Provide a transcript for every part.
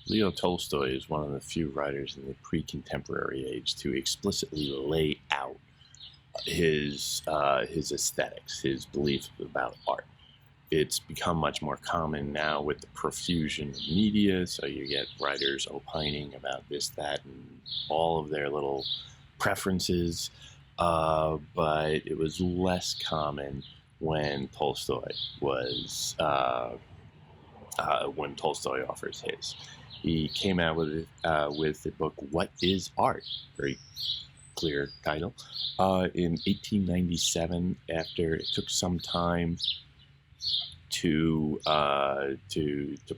Leo Tolstoy is one of the few writers in the pre-contemporary age to explicitly lay out his aesthetics, his beliefs about art. It's become much more common now with the profusion of media, so you get writers opining about this, that, and all of their little preferences. But it was less common when when Tolstoy offers his. He came out with the book "What Is Art?" Very clear title. In 1897, after it took some time to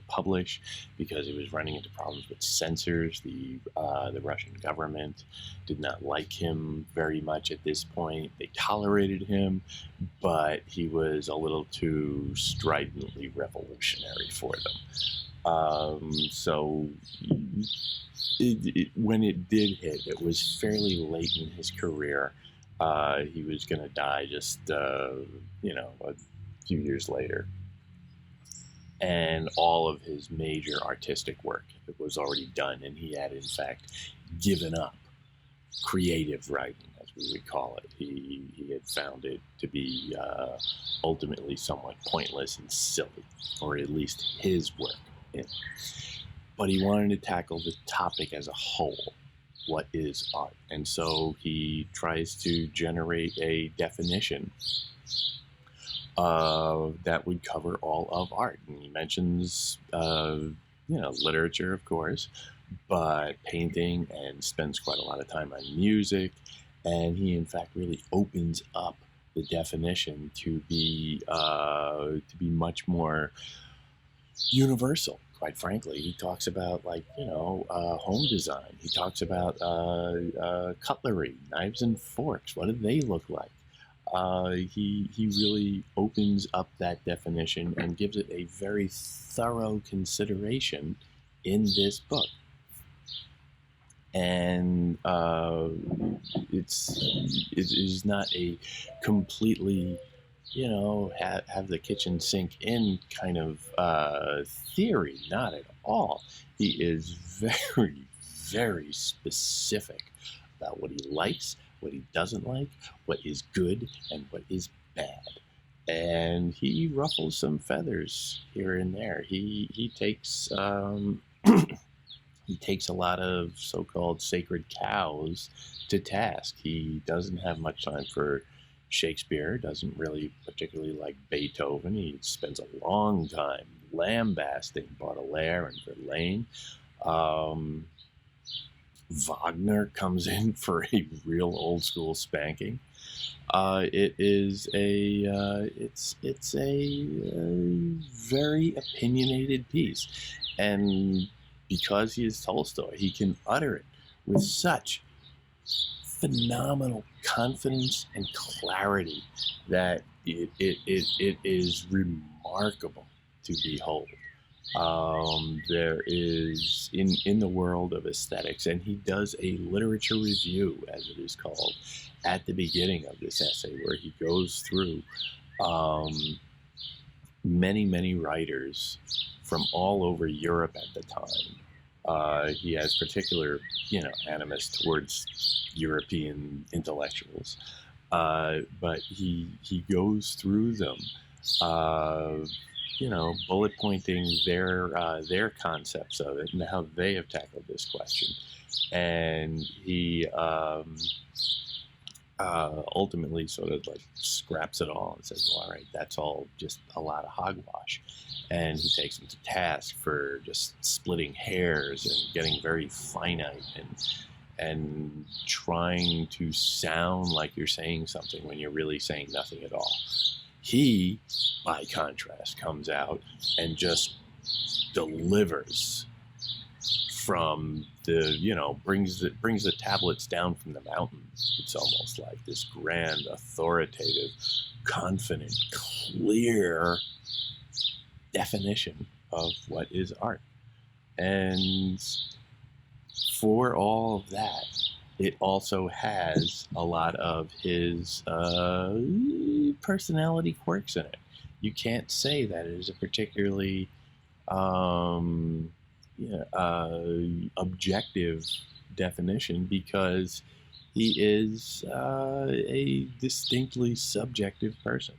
publish because he was running into problems with censors. The Russian government did not like him very much at this point. They tolerated him, but he was a little too stridently revolutionary for them. When it did hit, it was fairly late in his career. He was going to die just a few years later, and all of his major artistic work was already done, and he had in fact given up creative writing, as we would call it. He had found it to be ultimately somewhat pointless and silly, or at least his work. But he wanted to tackle the topic as a whole. What is art? And so he tries to generate a definition that would cover all of art. And he mentions, literature, of course, but painting, and spends quite a lot of time on music. And he, in fact, really opens up the definition to be much more universal. Quite frankly, he talks about home design. He talks about cutlery, knives and forks. What do they look like? He really opens up that definition and gives it a very thorough consideration in this book. And it is not a completely have the kitchen sink in kind of theory. Not at all. He is very, very specific about what he likes, what he doesn't like, what is good, and what is bad. And he ruffles some feathers here and there. He takes he takes a lot of so-called sacred cows to task. He doesn't have much time for Shakespeare, doesn't really particularly like Beethoven. He spends a long time lambasting Baudelaire and Verlaine. Wagner comes in for a real old school spanking. It's a very opinionated piece, and because he is Tolstoy, he can utter it with such phenomenal confidence and clarity that it is remarkable to behold. There is in the world of aesthetics, and he does a literature review, as it is called, at the beginning of this essay, where he goes through many writers from all over Europe at the time. He has particular, animus towards European intellectuals, but he goes through them, bullet pointing their concepts of it and how they have tackled this question. And he ultimately sort of like scraps it all and says, well, all right, that's all just a lot of hogwash. And he takes them to task for just splitting hairs and getting very finite and trying to sound like you're saying something when you're really saying nothing at all. He, by contrast, comes out and just delivers from brings the tablets down from the mountains. It's almost like this grand, authoritative, confident, clear definition of what is art. And for all of that, it also has a lot of his personality quirks in it. You can't say that it is a particularly objective definition because he is a distinctly subjective person.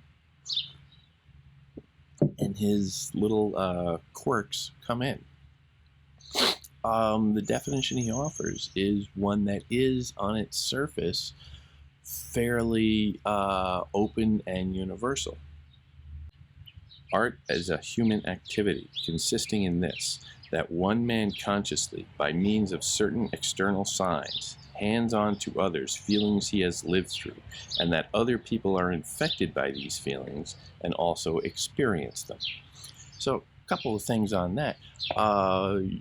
And his little quirks come in. The definition he offers is one that is, on its surface, fairly open and universal. Art as a human activity, consisting in this, that one man consciously, by means of certain external signs, hands on to others feelings he has lived through, and that other people are infected by these feelings and also experience them. So, a couple of things on that.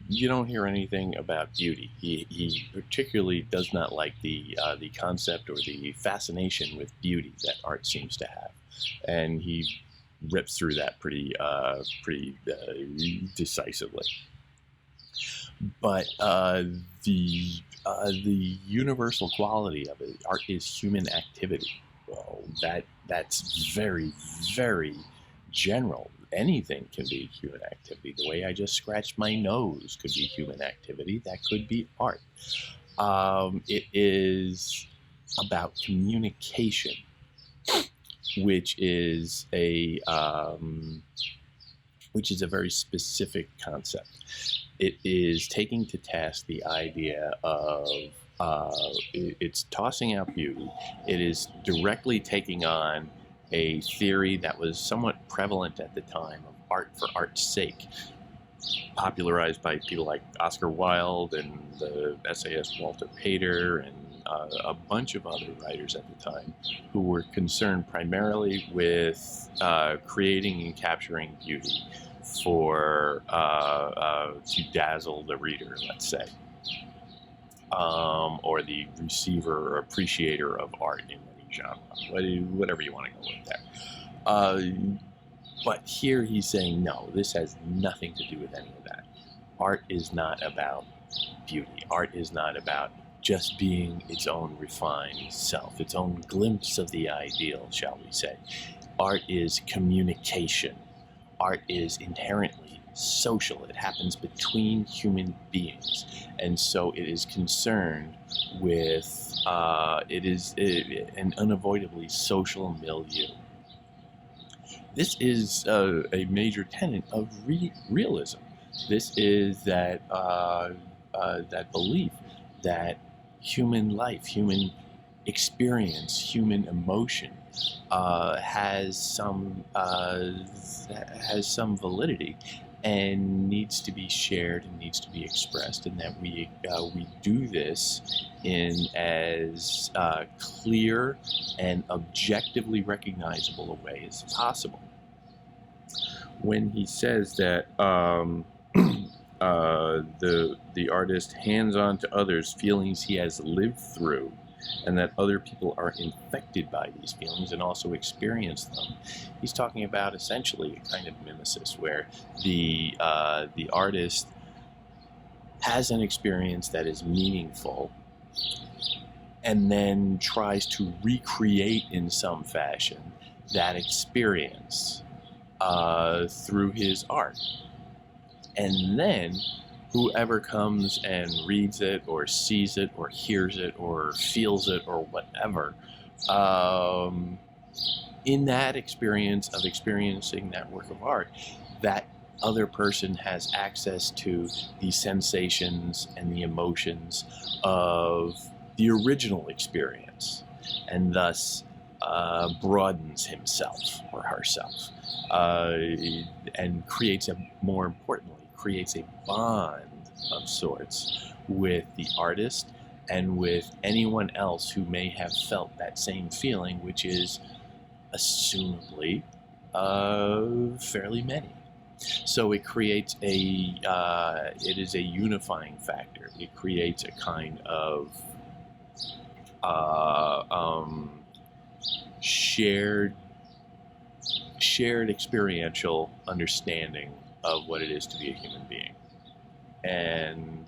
You don't hear anything about beauty. He particularly does not like the concept or the fascination with beauty that art seems to have, and he rips through that pretty decisively. But the universal quality of it, art is human activity. Well, that's very, very general. Anything can be human activity. The way I just scratched my nose could be human activity. That could be art. It is about communication, which is a very specific concept. It is taking to task the idea of it's tossing out beauty. It is directly taking on a theory that was somewhat prevalent at the time of art for art's sake, popularized by people like Oscar Wilde and the essayist Walter Pater and a bunch of other writers at the time who were concerned primarily with creating and capturing beauty for to dazzle the reader, let's say, or the receiver or appreciator of art in any genre, whatever you want to go with there. But here he's saying, no, this has nothing to do with any of that. Art is not about beauty. Art is not about just being its own refined self, its own glimpse of the ideal, shall we say. Art is communication. Art is inherently social. It happens between human beings. And so it is concerned with, it is an unavoidably social milieu. This is a major tenet of realism. This is that belief that human life, human experience, human emotion has some validity and needs to be shared and needs to be expressed, and that we do this in as clear and objectively recognizable a way as possible. When he says that the artist hands on to others feelings he has lived through, and that other people are infected by these feelings and also experience them, he's talking about essentially a kind of mimesis where the artist has an experience that is meaningful and then tries to recreate in some fashion that experience through his art. And then whoever comes and reads it or sees it or hears it or feels it or whatever, in that experience of experiencing that work of art, that other person has access to the sensations and the emotions of the original experience, and thus broadens himself or herself, and more importantly, creates a bond of sorts with the artist and with anyone else who may have felt that same feeling, which is assumably fairly many. So it creates it is a unifying factor. It creates a kind of shared experiential understanding of what it is to be a human being. And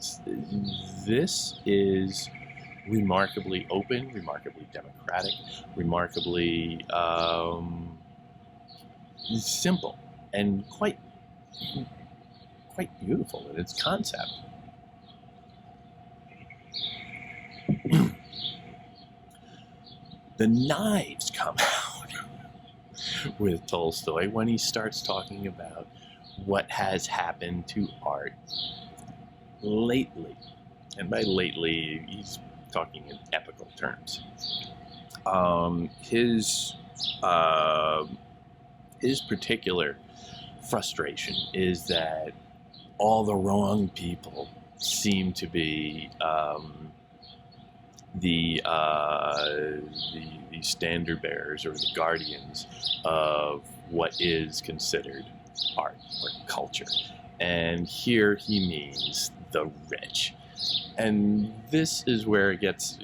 this is remarkably open, remarkably democratic, remarkably simple, and quite beautiful in its concept. The knives come out with Tolstoy when he starts talking about what has happened to art lately. And by lately, he's talking in epical terms. His particular frustration is that all the wrong people seem to be the standard bearers or the guardians of what is considered art or culture. And here he means the rich. And this is where it gets,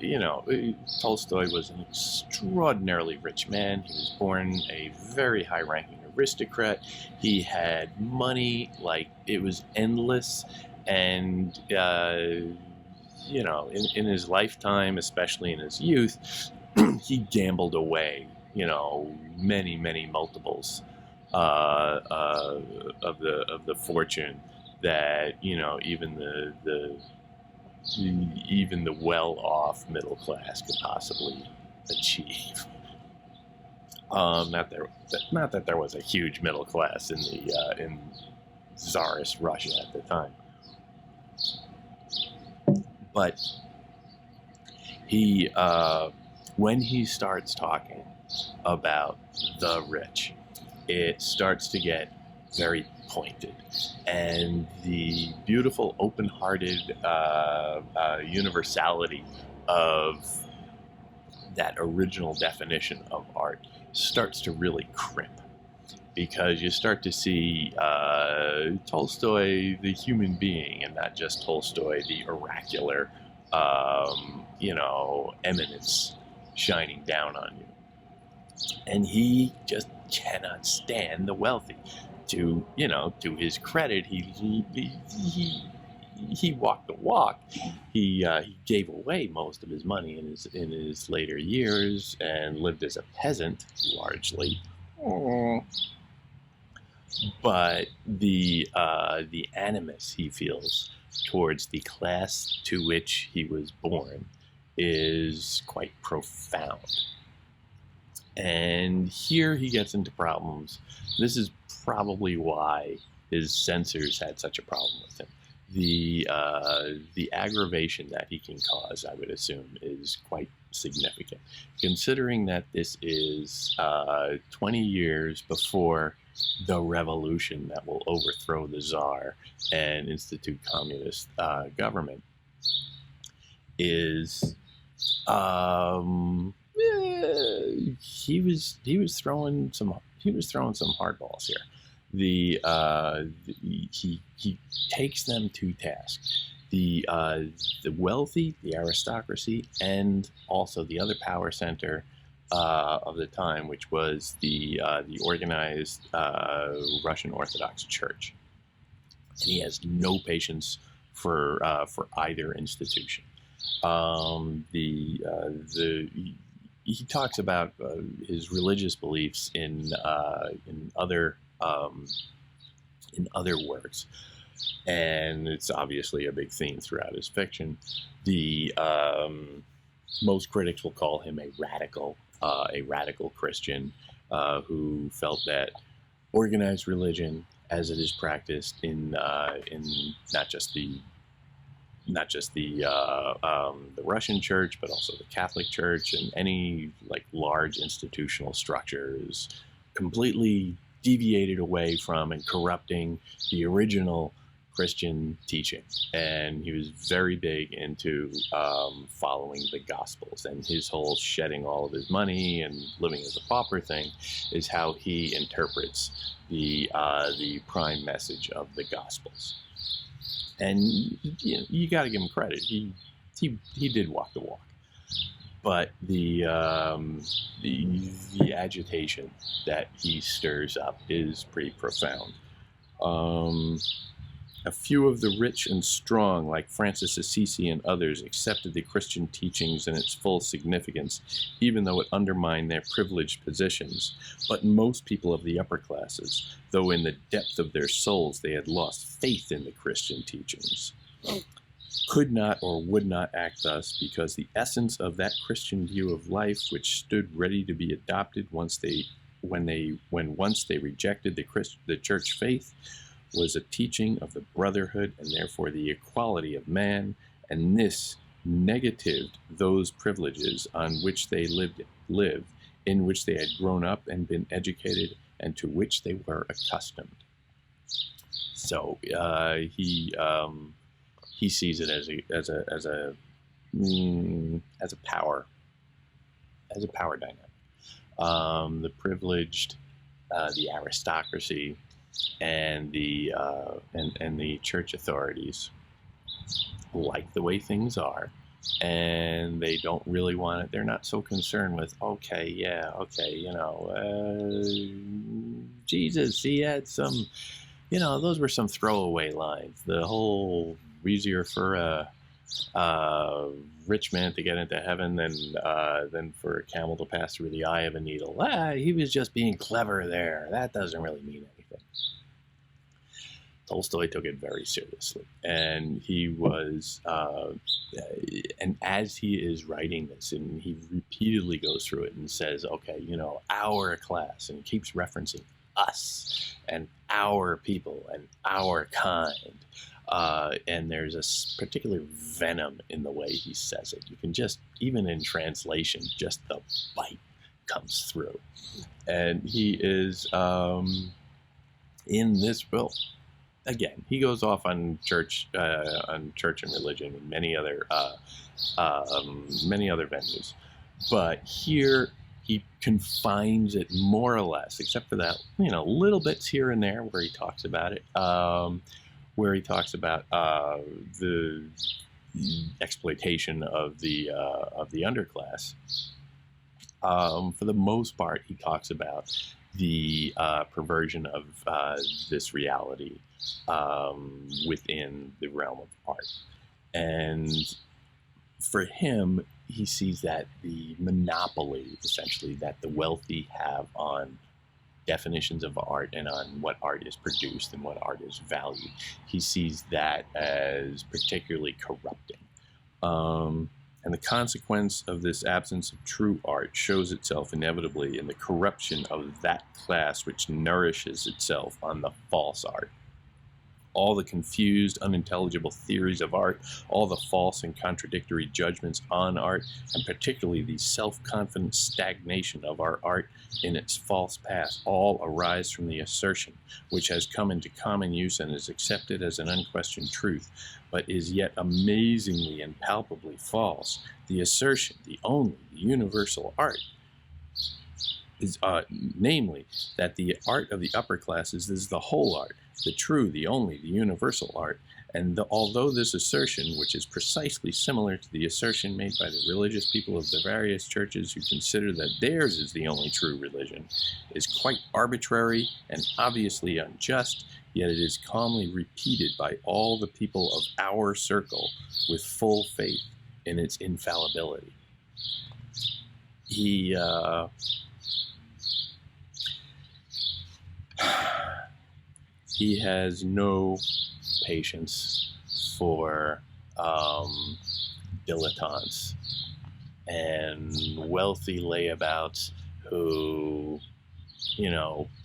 Tolstoy was an extraordinarily rich man. He was born a very high-ranking aristocrat. He had money, like it was endless. And, in his lifetime, especially in his youth, he gambled away, many, many multiples of the fortune that, even the well-off middle class could possibly achieve. Not that there was a huge middle class in Tsarist Russia at the time, but he when he starts talking about the rich, it starts to get very pointed, and the beautiful, open-hearted universality of that original definition of art starts to really crimp, because you start to see Tolstoy, the human being, and not just Tolstoy, the oracular, eminence shining down on you. And he just cannot stand the wealthy. To his credit, he walked the walk. He gave away most of his money in his later years and lived as a peasant largely. But the animus he feels towards the class to which he was born is quite profound. And here he gets into problems. This is probably why his censors had such a problem with him. The aggravation that he can cause, I would assume, is quite significant, considering that this is 20 years before the revolution that will overthrow the Tsar and institute communist government. Is he was throwing some hardballs here. He takes them to task. The wealthy, the aristocracy, and also the other power center of the time, which was the organized Russian Orthodox Church. And he has no patience for either institution. He talks about his religious beliefs in other works, and it's obviously a big theme throughout his fiction. Most critics will call him a radical Christian who felt that organized religion, as it is practiced in not just the Russian Church, but also the Catholic Church and any large institutional structure, is completely deviated away from and corrupting the original Christian teaching. And he was very big into following the Gospels, and his whole shedding all of his money and living as a pauper thing is how he interprets the prime message of the Gospels. And you got to give him credit. He did walk the walk, but the agitation that he stirs up is pretty profound. A few of the rich and strong, like Francis Assisi and others, accepted the Christian teachings in its full significance, even though it undermined their privileged positions. But most people of the upper classes, though in the depth of their souls they had lost faith in the Christian teachings, could not or would not act thus, because the essence of that Christian view of life, which stood ready to be adopted when once they rejected the church faith, was a teaching of the brotherhood and therefore the equality of man, and this negatived those privileges on which they lived, in which they had grown up and been educated, and to which they were accustomed. So he sees it as a power dynamic. The privileged, the aristocracy, and the church authorities like the way things are, and they don't really want it. They're not so concerned with, Jesus, he had some, those were some throwaway lines. The whole easier for a rich man to get into heaven than for a camel to pass through the eye of a needle. He was just being clever there. That doesn't really mean anything. Tolstoy took it very seriously, and he was, and as he is writing this, and he repeatedly goes through it and says, our class, and he keeps referencing us, and our people, and our kind, and there's a particular venom in the way he says it. You can just, even in translation, just the bite comes through, and he is, in this will. Again, he goes off on church and religion and many other venues, but here he confines it more or less, except for that little bits here and there where he talks about it, the exploitation of the underclass. For the most part, he talks about the perversion of this reality within the realm of art. And for him, he sees that the monopoly, essentially, that the wealthy have on definitions of art and on what art is produced and what art is valued, he sees that as particularly corrupting. And the consequence of this absence of true art shows itself inevitably in the corruption of that class which nourishes itself on the false art. All the confused, unintelligible theories of art, all the false and contradictory judgments on art, and particularly the self-confident stagnation of our art in its false path, all arise from the assertion, which has come into common use and is accepted as an unquestioned truth, but is yet amazingly and palpably false. The assertion, the only, the universal art, is namely, that the art of the upper classes is the whole art, the true, the only, the universal art, and although this assertion, which is precisely similar to the assertion made by the religious people of the various churches who consider that theirs is the only true religion, is quite arbitrary and obviously unjust, yet it is calmly repeated by all the people of our circle with full faith in its infallibility. He has no patience for dilettantes and wealthy layabouts who,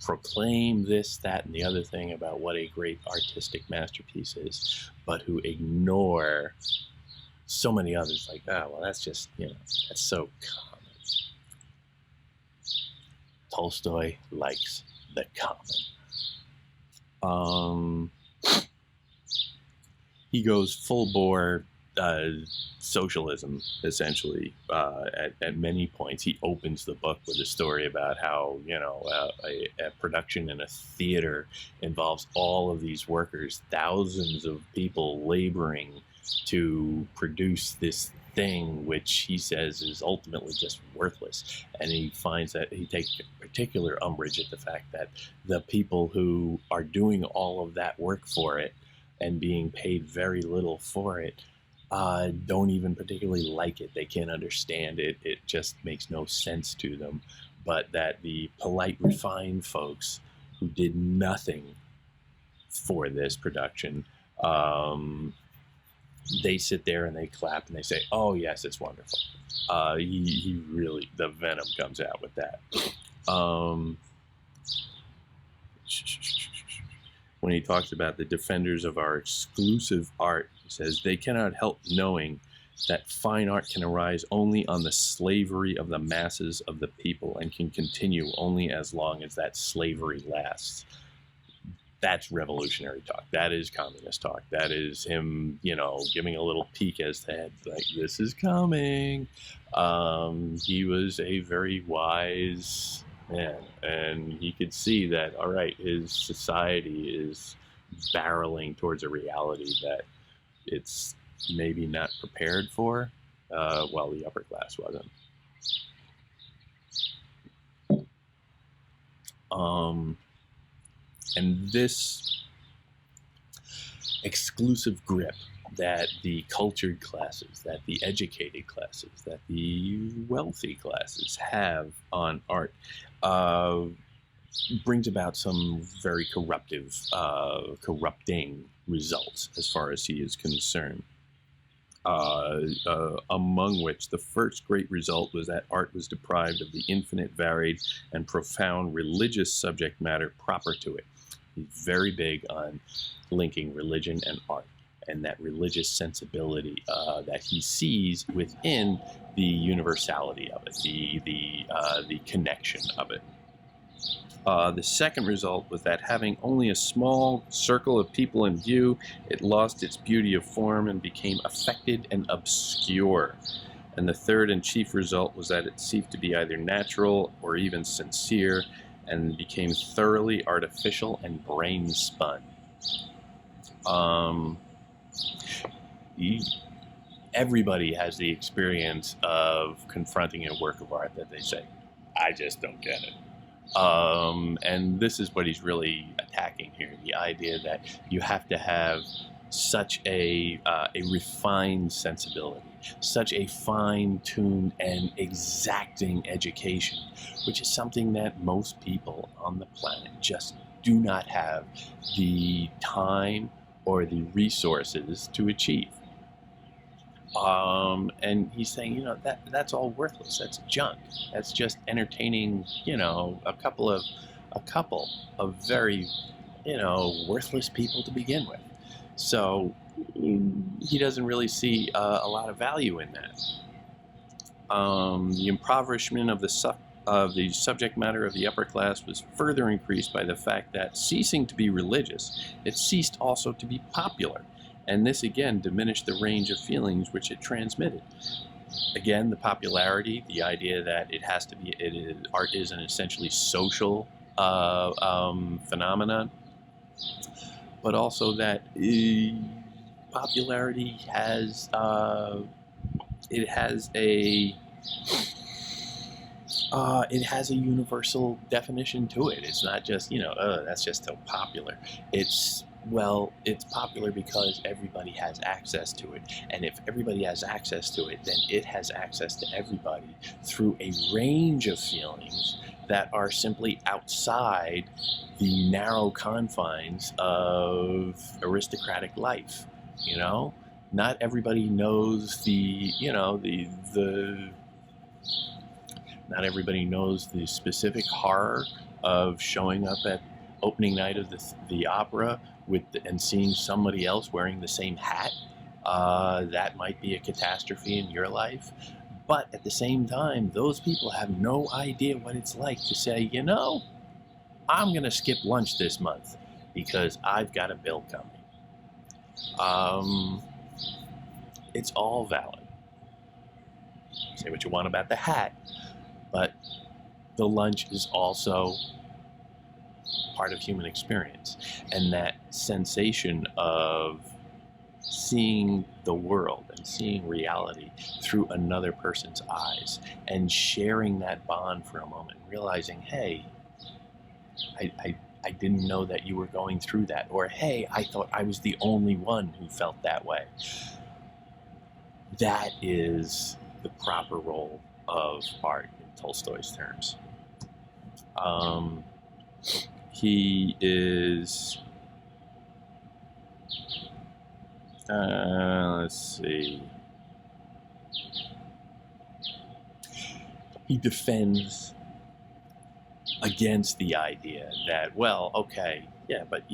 proclaim this, that, and the other thing about what a great artistic masterpiece is, but who ignore so many others, like, that's just, that's so common. Tolstoy likes the common. He goes full bore socialism, essentially, at many points. He opens the book with a story about how, a production in a theater involves all of these workers, thousands of people laboring to produce this thing, which he says is ultimately just worthless. And he finds that he takes particular umbrage at the fact that the people who are doing all of that work for it and being paid very little for it don't even particularly like it. They can't understand it. It just makes no sense to them. But that the polite, refined folks who did nothing for this production, they sit there and they clap and they say, "Oh yes, it's wonderful." He really, the venom comes out with that. When he talks about the defenders of our exclusive art, he says they cannot help knowing that fine art can arise only on the slavery of the masses of the people and can continue only as long as that slavery lasts. That's revolutionary talk. That is communist talk. That is him, giving a little peek as to, like, this is coming. He was a very wise man, and he could see that, all right, his society is barreling towards a reality that it's maybe not prepared for, while the upper class wasn't. And this exclusive grip that the cultured classes, that the educated classes, that the wealthy classes have on art brings about some very corrupting results as far as he is concerned. Among which the first great result was that art was deprived of the infinite, varied, and profound religious subject matter proper to it. He's very big on linking religion and art, and that religious sensibility that he sees within the universality of it, the connection of it. The second result was that having only a small circle of people in view, it lost its beauty of form and became affected and obscure. And the third and chief result was that it ceased to be either natural or even sincere and became thoroughly artificial and brain-spun. Everybody has the experience of confronting a work of art that they say, I just don't get it. And this is what he's really attacking here, the idea that you have to have such a refined sensibility, such a fine-tuned and exacting education, which is something that most people on the planet just do not have the time or the resources to achieve. And he's saying, that's all worthless. That's junk. That's just entertaining, a couple of very, worthless people to begin with. So he doesn't really see a lot of value in that. The impoverishment of the subject matter of the upper class was further increased by the fact that, ceasing to be religious, it ceased also to be popular. And this again diminished the range of feelings which it transmitted. Again, the popularity, the idea that art is an essentially social phenomenon, but also that popularity has a universal definition to it. It's not just that's just so popular. It's popular because everybody has access to it. And if everybody has access to it, then it has access to everybody through a range of feelings that are simply outside the narrow confines of aristocratic life. Not everybody knows not everybody knows the specific horror of showing up at opening night of the opera and seeing somebody else wearing the same hat. That might be a catastrophe in your life. But at the same time, those people have no idea what it's like to say, I'm going to skip lunch this month because I've got a bill coming. It's all valid. Say what you want about the hat, but the lunch is also part of human experience. And that sensation of seeing the world and seeing reality through another person's eyes and sharing that bond for a moment, realizing, hey, I didn't know that you were going through that, or hey, I thought I was the only one who felt that way. That is the proper role of art in Tolstoy's terms. He is Let's see. He defends against the idea that, well, okay, yeah, but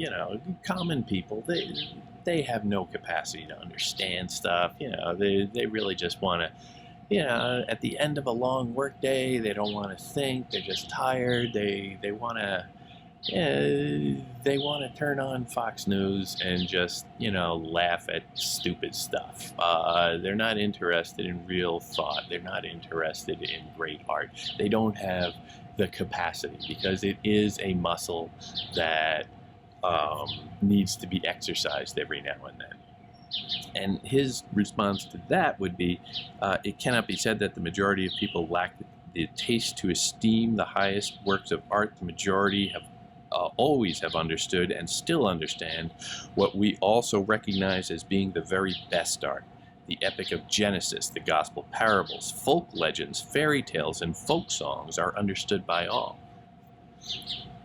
common people, they have no capacity to understand stuff. They really just want to, at the end of a long work day, they don't want to think. They're just tired. They want to, they want to turn on Fox News and just, laugh at stupid stuff. They're not interested in real thought. They're not interested in great art. They don't have the capacity, because it is a muscle that needs to be exercised every now and then. And his response to that would be, it cannot be said that the majority of people lack the taste to esteem the highest works of art. The majority have always have understood and still understand what we also recognize as being the very best art. The epic of Genesis, the gospel parables, folk legends, fairy tales, and folk songs are understood by all.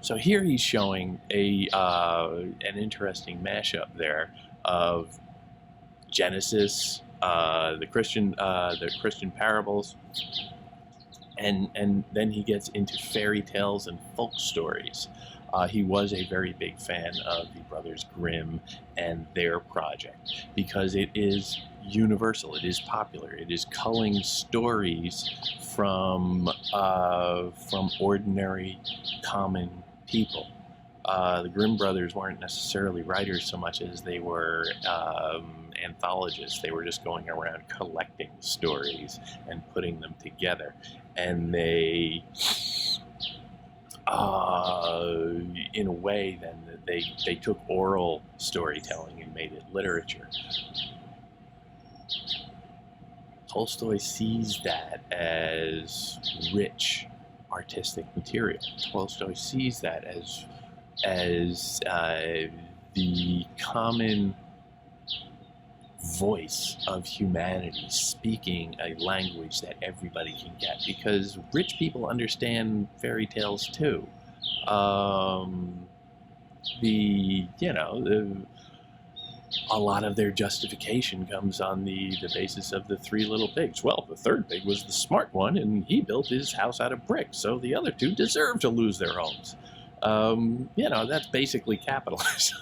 So here he's showing an interesting mashup there of Genesis, the Christian parables, and then he gets into fairy tales and folk stories. He was a very big fan of the Brothers Grimm and their project, because it is universal, it is popular, it is culling stories from ordinary, common people. The Grimm brothers weren't necessarily writers so much as they were anthologists. They were just going around collecting stories and putting them together. And they, in a way, then they took oral storytelling and made it literature. Tolstoy sees that as rich artistic material. Tolstoy sees that as the common voice of humanity speaking a language that everybody can get, because rich people understand fairy tales too. A lot of their justification comes on the basis of the three little pigs. Well, the third pig was the smart one, and he built his house out of bricks, so the other two deserve to lose their homes. That's basically capitalism.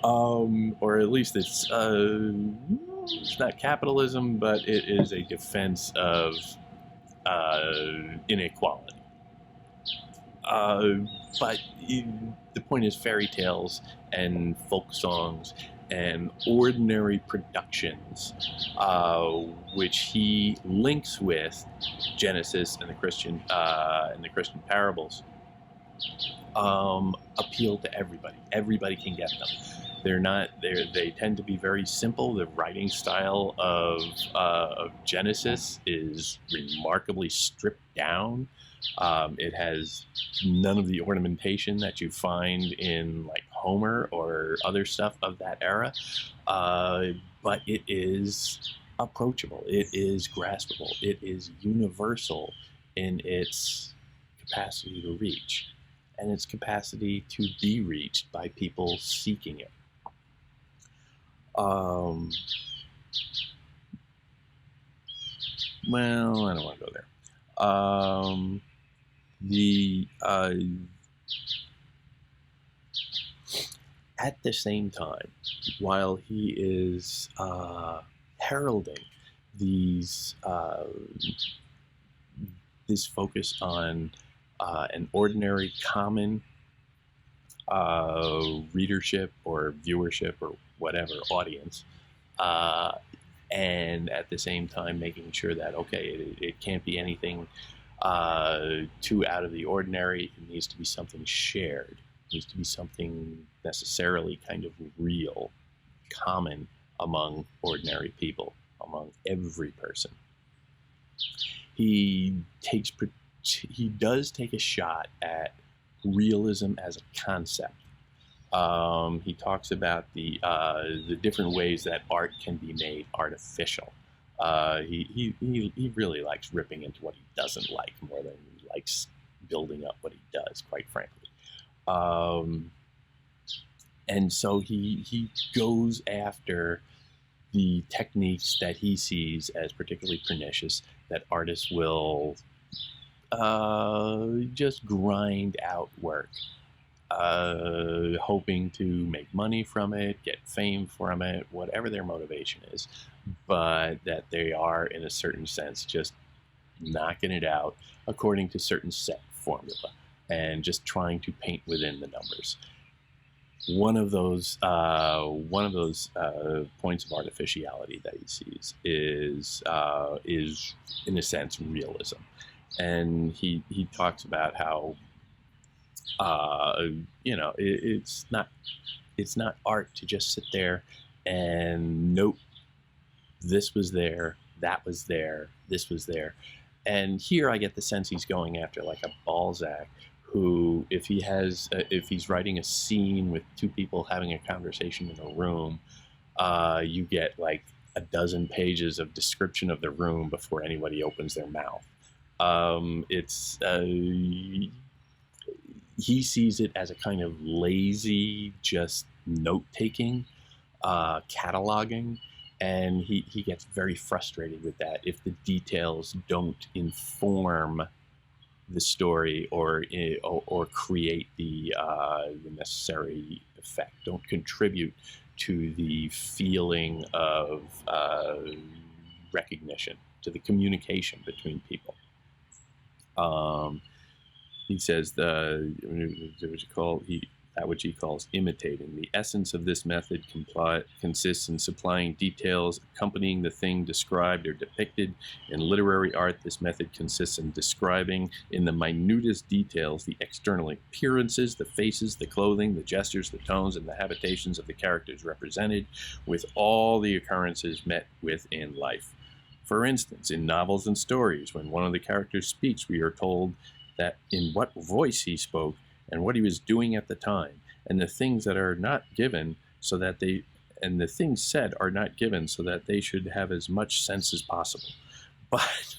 Or at least it's not capitalism, but it is a defense of inequality. But the point is, fairy tales and folk songs and ordinary productions, which he links with Genesis and the Christian parables, appeal to everybody. Everybody can get them. They tend to be very simple. The writing style of Genesis is remarkably stripped down. It has none of the ornamentation that you find in like Homer or other stuff of that era, but it is approachable. It is graspable. It is universal in its capacity to reach, and its capacity to be reached by people seeking it. Well, I don't want to go there. At the same time, while he is heralding this focus on an ordinary, common readership or viewership or whatever audience, and at the same time making sure that, okay, it can't be anything too out of the ordinary. It needs to be something shared. It needs to be something necessarily kind of real, common among ordinary people, among every person. He does take a shot at realism as a concept. He talks about the different ways that art can be made artificial. He really likes ripping into what he doesn't like more than he likes building up what he does, quite frankly. And so he goes after the techniques that he sees as particularly pernicious, that artists will just grind out work, hoping to make money from it, get fame from it, whatever their motivation is, but that they are, in a certain sense, just knocking it out according to certain set formula and just trying to paint within the numbers. One of those points of artificiality that he sees is in a sense realism, and he talks about how it's not art to just sit there and note this was there, that was there, this was there. And here I get the sense he's going after like a Balzac, who, if he's writing a scene with two people having a conversation in a room, you get like a dozen pages of description of the room before anybody opens their mouth. He sees it as a kind of lazy, just note-taking, cataloging, and he gets very frustrated with that if the details don't inform the story or create the necessary effect, don't contribute to the feeling of recognition, to the communication between people. He says that which he calls imitating. The essence of this method consists in supplying details accompanying the thing described or depicted. In literary art, this method consists in describing in the minutest details the external appearances, the faces, the clothing, the gestures, the tones, and the habitations of the characters represented, with all the occurrences met with in life. For instance, in novels and stories, when one of the characters speaks, we are told that in what voice he spoke and what he was doing at the time, and the things that are not given so that they, and the things said are not given so that they should have as much sense as possible. But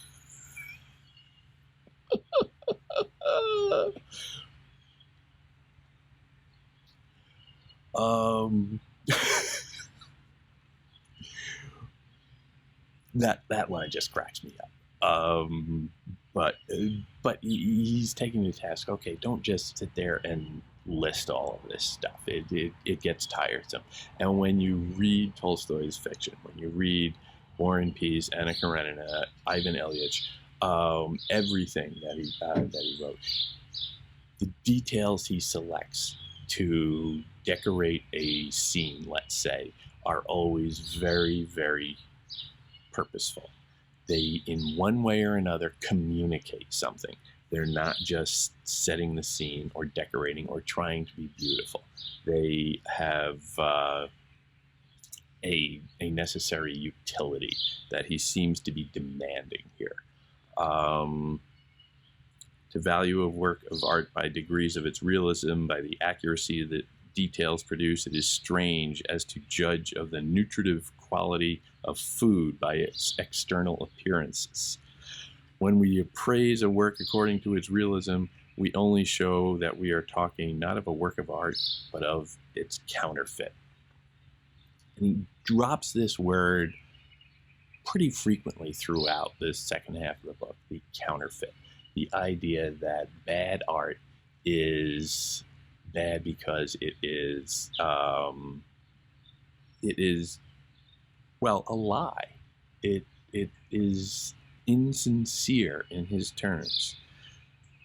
that line just cracks me up. But he's taking the task. Okay, don't just sit there and list all of this stuff. It gets tiresome. And when you read Tolstoy's fiction, when you read War and Peace, Anna Karenina, Ivan Ilyich, everything that he wrote, the details he selects to decorate a scene, let's say, are always very, very purposeful. They, in one way or another, communicate something. They're not just setting the scene or decorating or trying to be beautiful. They have a necessary utility that he seems to be demanding here. To value a work of art by degrees of its realism, by the accuracy that details produce, it is strange as to judge of the nutritive quality of food by its external appearances. When we appraise a work according to its realism, we only show that we are talking not of a work of art, but of its counterfeit. And he drops this word pretty frequently throughout this second half of the book, the counterfeit. The idea that bad art is bad because it is a lie. It is insincere in his terms.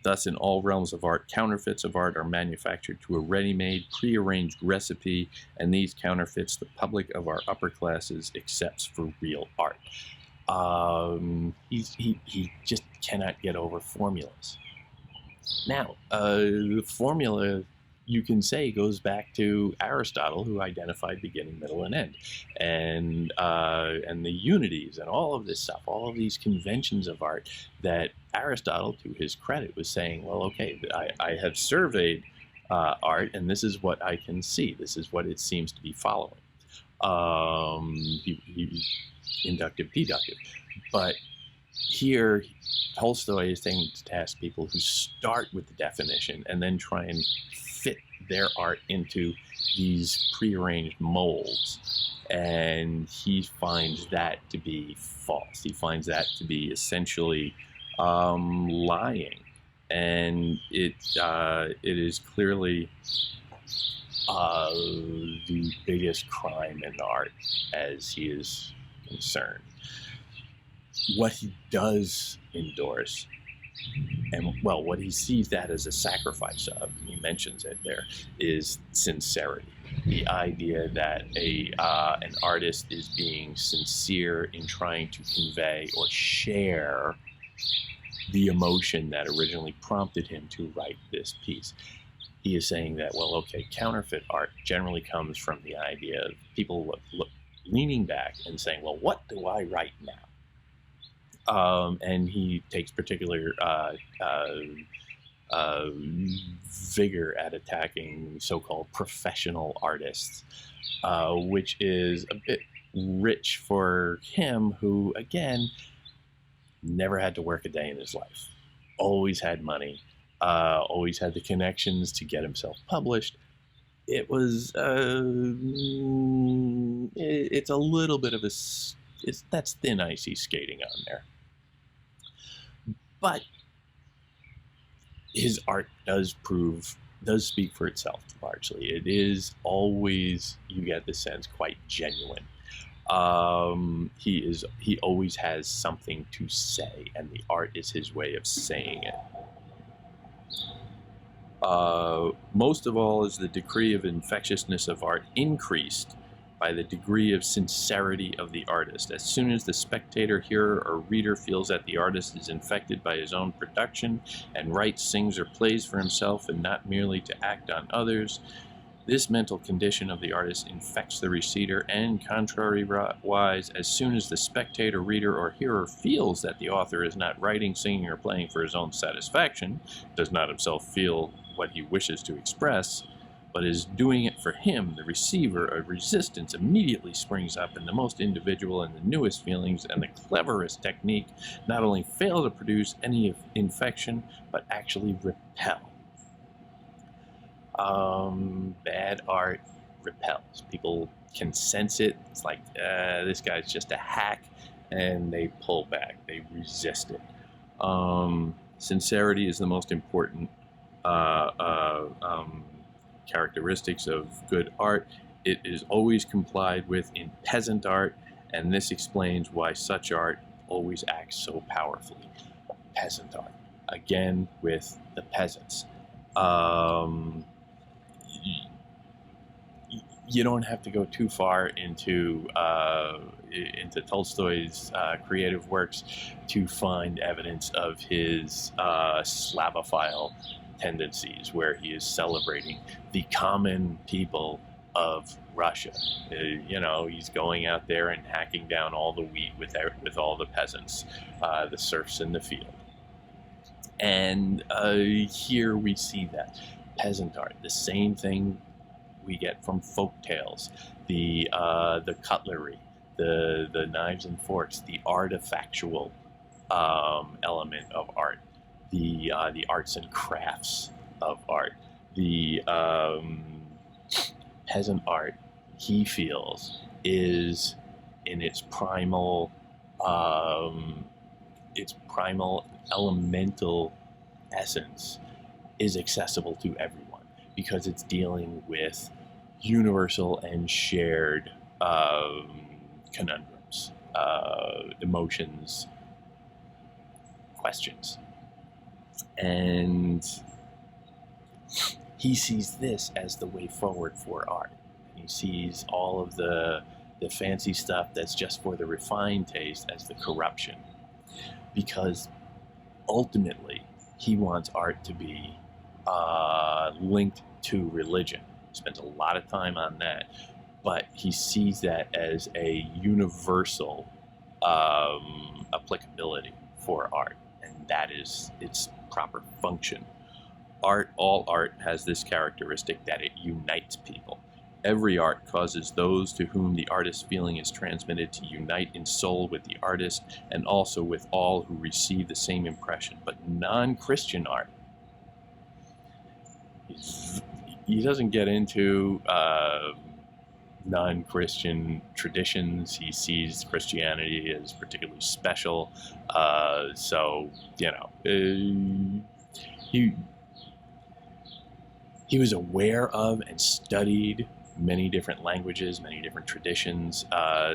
Thus, in all realms of art, counterfeits of art are manufactured to a ready-made, prearranged recipe, and these counterfeits the public of our upper classes accepts for real art. He just cannot get over formulas. Now, the formula, you can say, goes back to Aristotle, who identified beginning, middle, and end, and the unities and all of this stuff, all of these conventions of art that Aristotle, to his credit, was saying, well, okay, I have surveyed art, and this is what I can see. This is what it seems to be following. Inductive, deductive. But here, Tolstoy is taking to task people who start with the definition and then try and fit their art into these prearranged molds. And he finds that to be false. He finds that to be essentially lying, and it is clearly the biggest crime in art as he is concerned. What he does endorse, and well, what he sees that as a sacrifice of, he mentions it there, is sincerity. The idea that an artist is being sincere in trying to convey or share the emotion that originally prompted him to write this piece. He is saying that, well, okay, counterfeit art generally comes from the idea of people leaning back and saying, well, what do I write now? And he takes particular vigor at attacking so-called professional artists, which is a bit rich for him, who, again, never had to work a day in his life, always had money, always had the connections to get himself published. It was, it's a little bit of that's thin ice he's skating on there. But his art does speak for itself largely. It is always, you get the sense, quite genuine. He always has something to say, and the art is his way of saying it. Most of all is the degree of infectiousness of art increased by the degree of sincerity of the artist. As soon as the spectator, hearer, or reader feels that the artist is infected by his own production and writes, sings, or plays for himself and not merely to act on others, this mental condition of the artist infects the receiver, and contrariwise, as soon as the spectator, reader, or hearer feels that the author is not writing, singing, or playing for his own satisfaction, does not himself feel what he wishes to express, but is doing it for him, the receiver, a resistance immediately springs up, and the most individual and the newest feelings and the cleverest technique not only fail to produce any infection, but actually repel. Bad art repels. People can sense it. It's like, this guy's just a hack, and they pull back. They resist it. Sincerity is the most important characteristics of good art. It is always complied with in peasant art, and this explains why such art always acts so powerfully. Peasant art, again, with the peasants. You don't have to go too far into Tolstoy's creative works to find evidence of his Slavophile tendencies, where he is celebrating the common people of Russia. He's going out there and hacking down all the wheat with all the peasants, the serfs in the field. And here we see that peasant art, the same thing we get from folk tales, the cutlery, the knives and forks, the artifactual element of art, the arts and crafts of art, the peasant art, he feels, is in its primal elemental essence, is accessible to everyone, because it's dealing with universal and shared conundrums, emotions, questions. And he sees this as the way forward for art. He sees all of the fancy stuff that's just for the refined taste as the corruption, because ultimately he wants art to be linked to religion. He spends a lot of time on that, but he sees that as a universal applicability for art, and that is its proper function. All art has this characteristic, that it unites people. Every art causes those to whom the artist's feeling is transmitted to unite in soul with the artist, and also with all who receive the same impression. But non-Christian art, he doesn't get into non-Christian traditions. He sees Christianity as particularly special. So, he he was aware of and studied many different languages, many different traditions.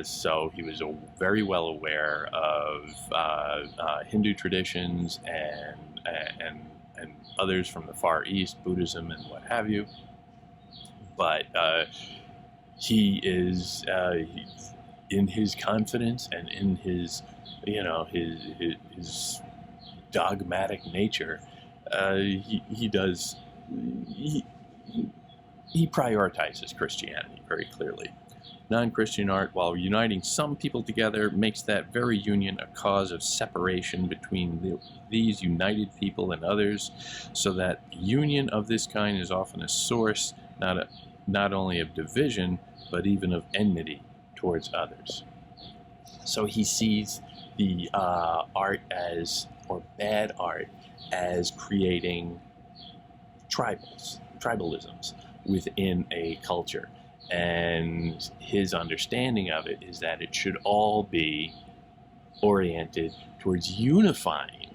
So he was very well aware of Hindu traditions and others from the Far East, Buddhism and what have you. But he is in his confidence and in his his dogmatic nature. He does. He prioritizes Christianity very clearly. Non-Christian art, while uniting some people together, makes that very union a cause of separation between these united people and others, so that union of this kind is often a source not only of division, but even of enmity towards others. So he sees the art as, or bad art, as creating tribalisms within a culture. And his understanding of it is that it should all be oriented towards unifying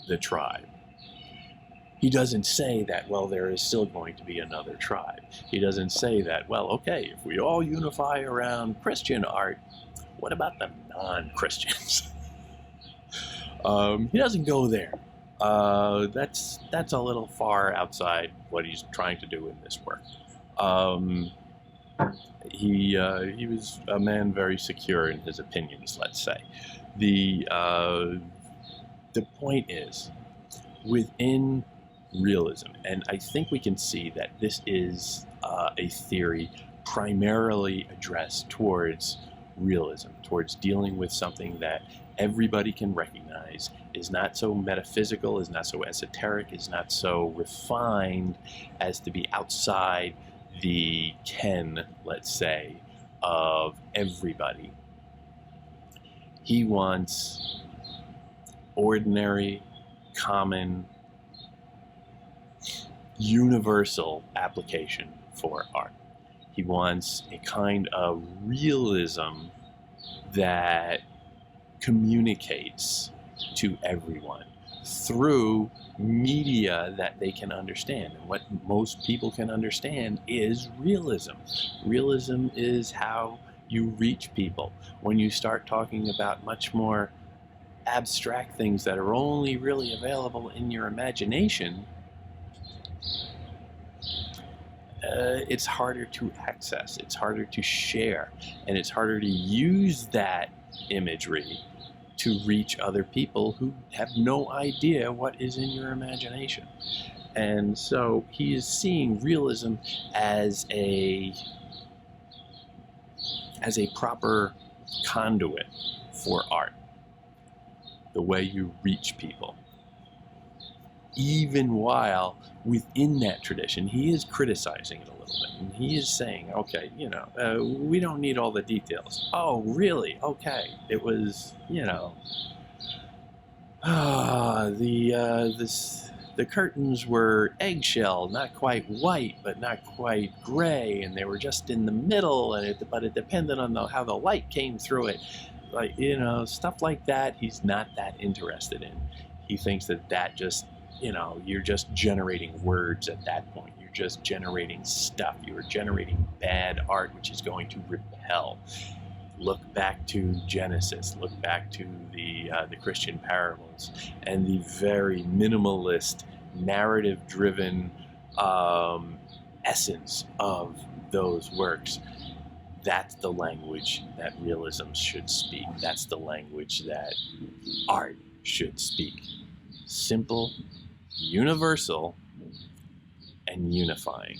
the tribe. He doesn't say that, well, there is still going to be another tribe. He doesn't say that, well, okay, if we all unify around Christian art, what about the non-Christians? He doesn't go there. That's a little far outside what he's trying to do in this work. He was a man very secure in his opinions, let's say. The point is, within realism, and I think we can see that this is a theory primarily addressed towards realism, towards dealing with something that everybody can recognize, is not so metaphysical, is not so esoteric, is not so refined as to be outside the ken, let's say, of everybody. He wants ordinary, common, universal application for art. He wants a kind of realism that communicates to everyone through media that they can understand. And what most people can understand is realism. Realism is how you reach people. When you start talking about much more abstract things that are only really available in your imagination, it's harder to access, it's harder to share, and it's harder to use that imagery to reach other people who have no idea what is in your imagination. And so he is seeing realism as a proper conduit for art, the way you reach people. Even while within that tradition, he is criticizing it a little bit. And he is saying, okay, we don't need all the details. Oh, really? Okay. It was, the curtains were eggshell, not quite white, but not quite gray, and they were just in the middle, but it depended on how the light came through it. Like, stuff like that, he's not that interested in. He thinks that just, you're just generating words at that point. You're just generating stuff. You're generating bad art, which is going to repel. Look back to Genesis. Look back to the Christian parables and the very minimalist, narrative-driven essence of those works. That's the language that realism should speak. That's the language that art should speak. Simple, universal, and unifying.